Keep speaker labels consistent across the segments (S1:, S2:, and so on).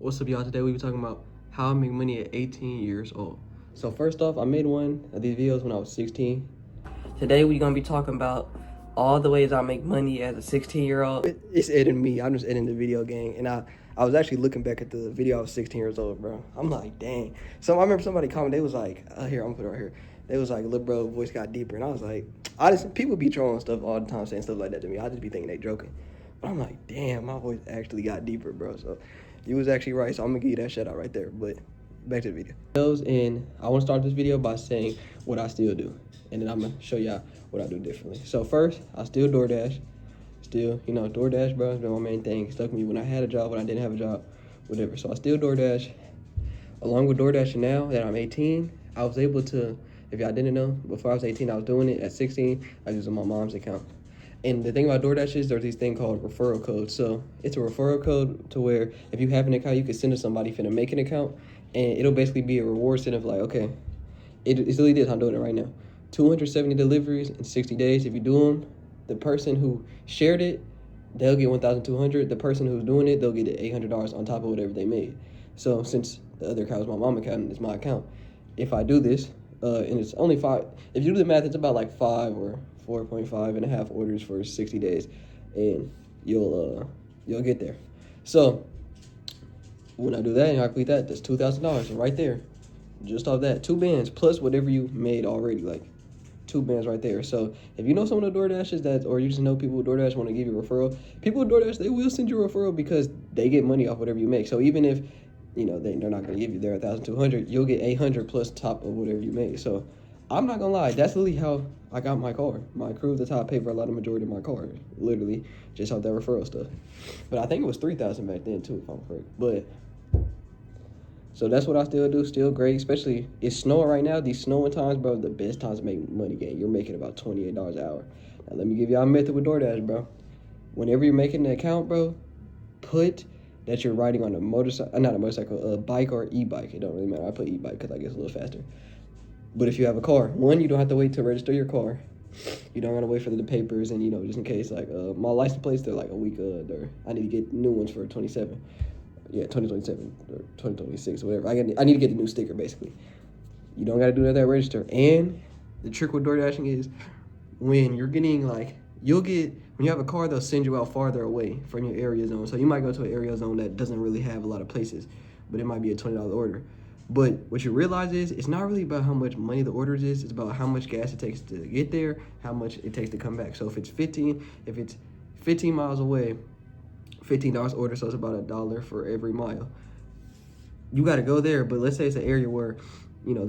S1: What's up, y'all? Today we be talking about how I make money at 18 years old. So first off, I made one of these videos when I was 16. Today we gonna be talking about all the ways I make money as a 16-year-old. It's Ed and me. I'm just Ed in the video gang, and I was actually looking back at the video. I was 16 years old, bro. I'm like, dang. So I remember somebody commented. They was like, here, I'm gonna put it right here. They was like, little bro, voice got deeper, and I was like, people be trolling stuff all the time, saying stuff like that to me. I just be thinking they joking, but I'm like, damn, my voice actually got deeper, bro. So you was actually right, so I'm gonna give you that shout out right there. But back to the video. And I want to start this video by saying what I still do, and then I'm gonna show y'all what I do differently. So first, I still DoorDash. Still, DoorDash, bro, has been my main thing. It stuck me when I had a job, when I didn't have a job, whatever. So I still DoorDash. Along with DoorDash now that I'm 18, I was able to, if y'all didn't know, before I was 18, I was doing it. At 16, I was using my mom's account. And the thing about DoorDash is there's these thing called referral codes. So it's a referral code to where if you have an account, you can send to somebody finna make an account, and it'll basically be a reward set of like, okay, it's really this. I'm doing it right now. 270 deliveries in 60 days. If you do them, the person who shared it, they'll get 1,200. The person who's doing it, they'll get $800 on top of whatever they made. So since the other account is my mom's account and it's my account, if I do this, and it's only 5, if you do the math, it's about like 5 or 4.5 and a half orders for 60 days, and you'll get there. So when I do that and I complete that, that's $2,000 right there, just off that. 2 bands plus whatever you made already, like 2 bands right there. So if you know some of the DoorDashers or you just know people with DoorDash want to give you a referral, people with DoorDash, they will send you a referral because they get money off whatever you make. So even if they're not gonna give you their 1,200, you'll get 800 plus top of whatever you make. So I'm not gonna lie, that's literally how I got my car. My crew, that's how I paid for a lot of majority of my car, literally just off that referral stuff. But I think it was 3,000 back then too, if I'm correct. But so that's what I still do. Still great, especially it's snowing right now. These snowing times, bro, the best times to make money. Game, you're making about $28 an hour. Now let me give y'all a method with DoorDash, bro. Whenever you're making an account, bro, put that you're riding on a motorcycle, not a motorcycle, a bike or e-bike. It don't really matter. I put e-bike because I guess a little faster. But if you have a car, one, you don't have to wait to register your car. You don't gotta wait for the papers, and just in case, like my license plates, they're like a week. I need to get new ones for 27. Yeah, 2027 or 2026 or whatever. I need to get the new sticker basically. You don't gotta do that register. And the trick with DoorDashing is when you're getting when you have a car, they'll send you out farther away from your area zone. So you might go to an area zone that doesn't really have a lot of places, but it might be a $20 order. But what you realize is it's not really about how much money the orders is. It's about how much gas it takes to get there, how much it takes to come back. So if it's 15 miles away, $15 order, so it's about $1 for every mile. You got to go there, but let's say it's an area where you can't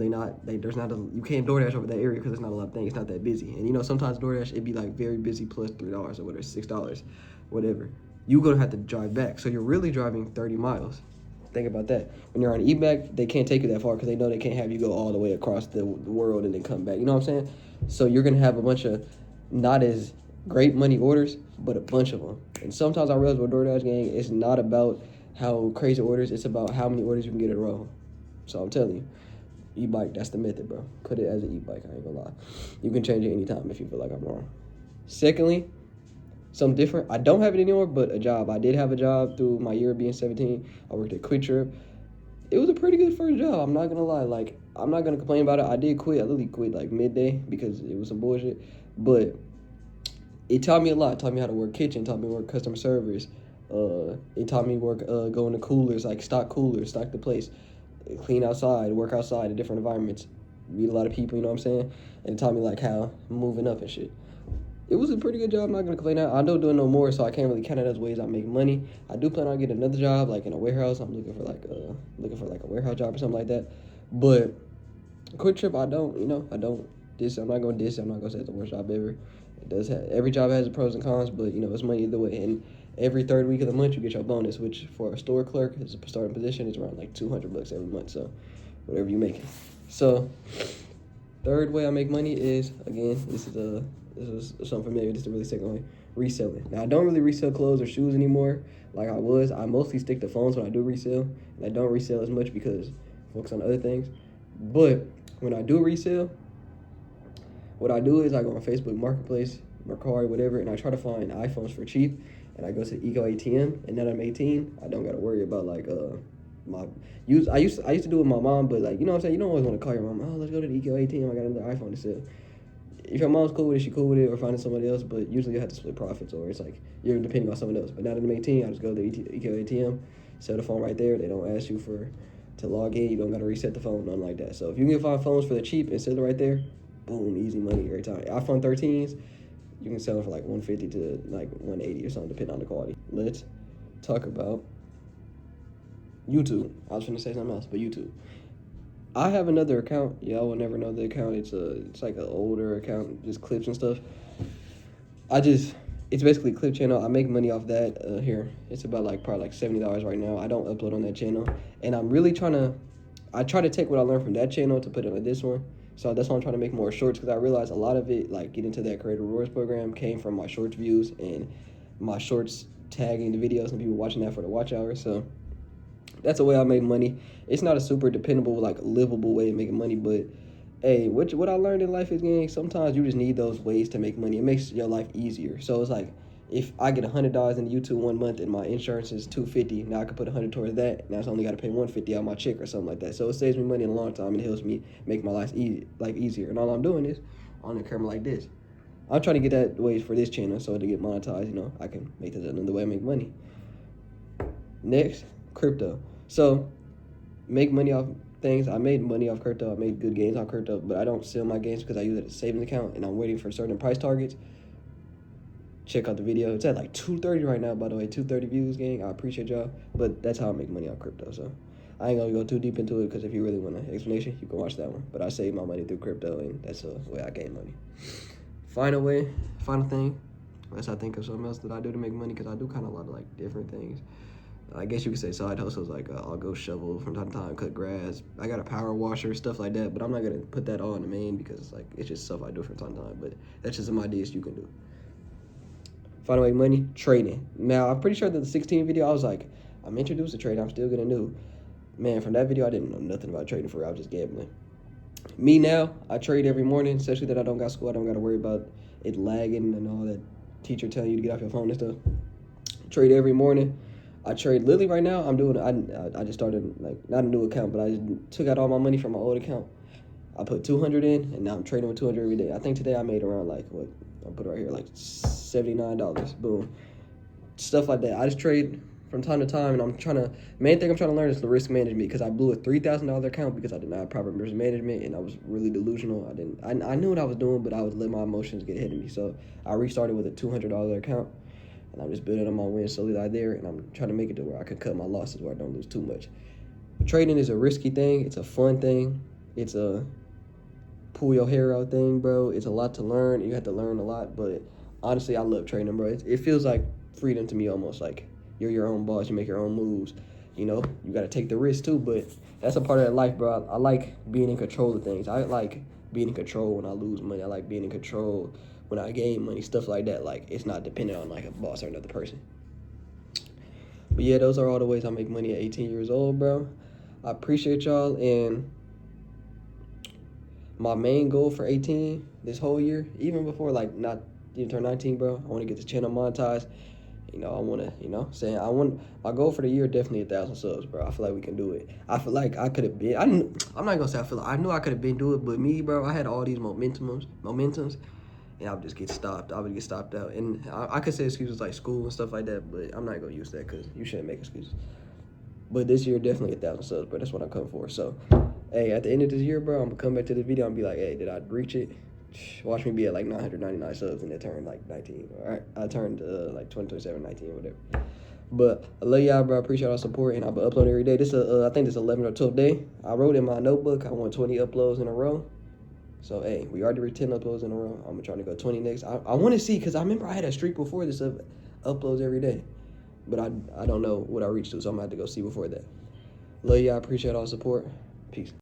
S1: DoorDash over that area because there's not a lot of things. It's not that busy. And sometimes DoorDash, it'd be like very busy plus $3 or whatever, $6, whatever. You're gonna have to drive back, so you're really driving 30 miles. Think about that. When you're on e-bike, they can't take you that far because they know they can't have you go all the way across the world and then come back. You know what I'm saying? So you're gonna have a bunch of not as great money orders, but a bunch of them. And sometimes I realize with DoorDash gang, it's not about how crazy orders, it's about how many orders you can get in a row. So I'm telling you, e-bike, that's the method, bro. Put it as an e-bike, I ain't gonna lie. You can change it anytime if you feel like I'm wrong. Secondly, something different. I don't have it anymore, but a job. I did have a job through my year of being 17. I worked at Quick Trip. It was a pretty good first job. I'm not gonna lie. Like, I'm not gonna complain about it. I did quit. I literally quit like midday because it was some bullshit. But it taught me a lot. It taught me how to work kitchen. Taught me to work customer service. It taught me work going to coolers, like stock the place, clean outside, work outside in different environments, meet a lot of people. You know what I'm saying? And it taught me like how moving up and shit. It was a pretty good job. I'm not gonna complain. I know doing no more, so I can't really count it as ways I make money. I do plan on getting another job, like in a warehouse. I'm looking for like a warehouse job or something like that. But Quick Trip, I don't diss. I'm not gonna diss. I'm not gonna say it's the worst job ever. It does have, every job has its pros and cons, but it's money either way. And every third week of the month you get your bonus, which for a store clerk is a starting position is around like $200 every month. So whatever you make it. So third way I make money is, again, this is something familiar. This is the really second way, reselling. Now I don't really resell clothes or shoes anymore like I was. I mostly stick to phones when I do resell, and I don't resell as much because I focus on other things. But when I do resell, what I do is I go on Facebook Marketplace, Mercari, whatever, and I try to find iPhones for cheap. And I go to Eco ATM, and now that I'm 18, I don't got to worry about I used to do it with my mom, but like, you know what I'm saying, you don't always want to call your mom, oh, let's go to the EKO ATM, I got another iPhone to sell. If your mom's cool with it, she cool with it, or finding somebody else, but usually you have to split profits, or it's like you're depending on someone else. But now that I'm 18, I just go to the EKO ATM, sell the phone right there. They don't ask you to log in. You don't got to reset the phone, nothing like that. So if you can find phones for the cheap and sell it right there, boom, easy money every time. iPhone 13s, you can sell them for like 150 to like 180 or something, depending on the quality. Let's talk about YouTube. I was going to say something else, but YouTube. I have another account. Y'all will never know the account. It's like an older account, just clips and stuff. It's basically a clip channel. I make money off that. Here, it's about like probably like $70 right now. I don't upload on that channel, and I'm really I try to take what I learned from that channel to put it on this one. So that's why I'm trying to make more shorts, because I realized a lot of it, like get into that Creator Rewards program, came from my shorts views and my shorts tagging the videos and people watching that for the watch hours. So that's a way I make money. It's not a super dependable, like livable way of making money, but hey, what I learned in life is, gang, sometimes you just need those ways to make money. It makes your life easier. So it's like, if I get $100 in YouTube 1 month and my insurance is $250, now I can put $100 towards that. Now it's only got to pay $150 out my check or something like that. So it saves me money in a long time and it helps me make my life easier. And all I'm doing is on the camera like this. I'm trying to get that way for this channel so to get monetized. You know, I can make this another way I make money. Next, crypto. So make money off things. I made money off crypto. I made good gains on crypto, but I don't sell my gains because I use it as a savings account and I'm waiting for certain price targets. Check out the video. It's at like 230 right now, by the way. 230 views, gang. I appreciate y'all. But that's how I make money on crypto. So I ain't gonna go too deep into it, because if you really want an explanation, you can watch that one. But I save my money through crypto, and that's the way I gain money. Final thing, unless I think of something else that I do to make money, because I do kind of a lot of like different things. I guess you could say side hustles, like I'll go shovel from time to time, cut grass. I got a power washer, stuff like that, but I'm not gonna put that all in the main, because it's like, it's just stuff I do from time to time. But that's just some ideas you can do. Find a way money, trading. Now, I'm pretty sure that the 16 video, I was like, I'm introduced to trading, I'm still gonna new. Man, from that video, I didn't know nothing about trading for real. I was just gambling. Me now, I trade every morning, especially that I don't got school. I don't got to worry about it lagging and all that teacher telling you to get off your phone and stuff. Trade every morning. I trade literally right now. I just started, like, not a new account, but I took out all my money from my old account. I put 200 in, and now I'm trading with 200 every day. I think today I made around, like, what, I'll put it right here, like $79. Boom. Stuff like that. I just trade from time to time, and main thing I'm trying to learn is the risk management, because I blew a $3,000 account because I did not have proper risk management, and I was really delusional. I knew what I was doing, but I was letting my emotions get ahead of me. So I restarted with a $200 account, and I'm just building on my wins slowly right there, and I'm trying to make it to where I can cut my losses where I don't lose too much. Trading is a risky thing. It's a fun thing. It's a pull your hair out thing, bro. It's a lot to learn. You have to learn a lot, but honestly, I love trading, bro. It feels like freedom to me, almost like you're your own boss. You make your own moves. You know, you got to take the risk too, but that's a part of that life, bro. I like being in control of things. I like being in control when I lose money. I like being in control when I gain money, stuff like that. Like, it's not dependent on like a boss or another person. But yeah, those are all the ways I make money at 18 years old, bro. I appreciate y'all, and my main goal for 18 this whole year, even before like not even turn 19, bro, I want to get this channel monetized. You know, I want to, my goal for the year, definitely 1,000 subs, bro. I feel like we can do it. I feel like I could have been, I'm not going to say I knew I could have been doing it, but me, bro, I had all these momentums, and I would just get stopped. I would get stopped out. And I could say excuses like school and stuff like that, but I'm not going to use that, because you shouldn't make excuses. But this year, definitely 1,000 subs, bro. That's what I'm coming for. So, hey, at the end of this year, bro, I'm going to come back to this video and be like, hey, did I reach it? Watch me be at like 999 subs and it turned like 19. All right, I turned like 2027, 19, whatever. But I love y'all, bro. I appreciate all the support, and I'll be uploading every day. This I think this is 11th or 12th day. I wrote in my notebook I want 20 uploads in a row. So hey, we already reached 10 uploads in a row. I'm trying to go 20 next. I want to see, because I remember I had a streak before this of uploads every day, but I don't know what I reached to, so I'm gonna have to go see before that. Love y'all. Appreciate all the support. Peace.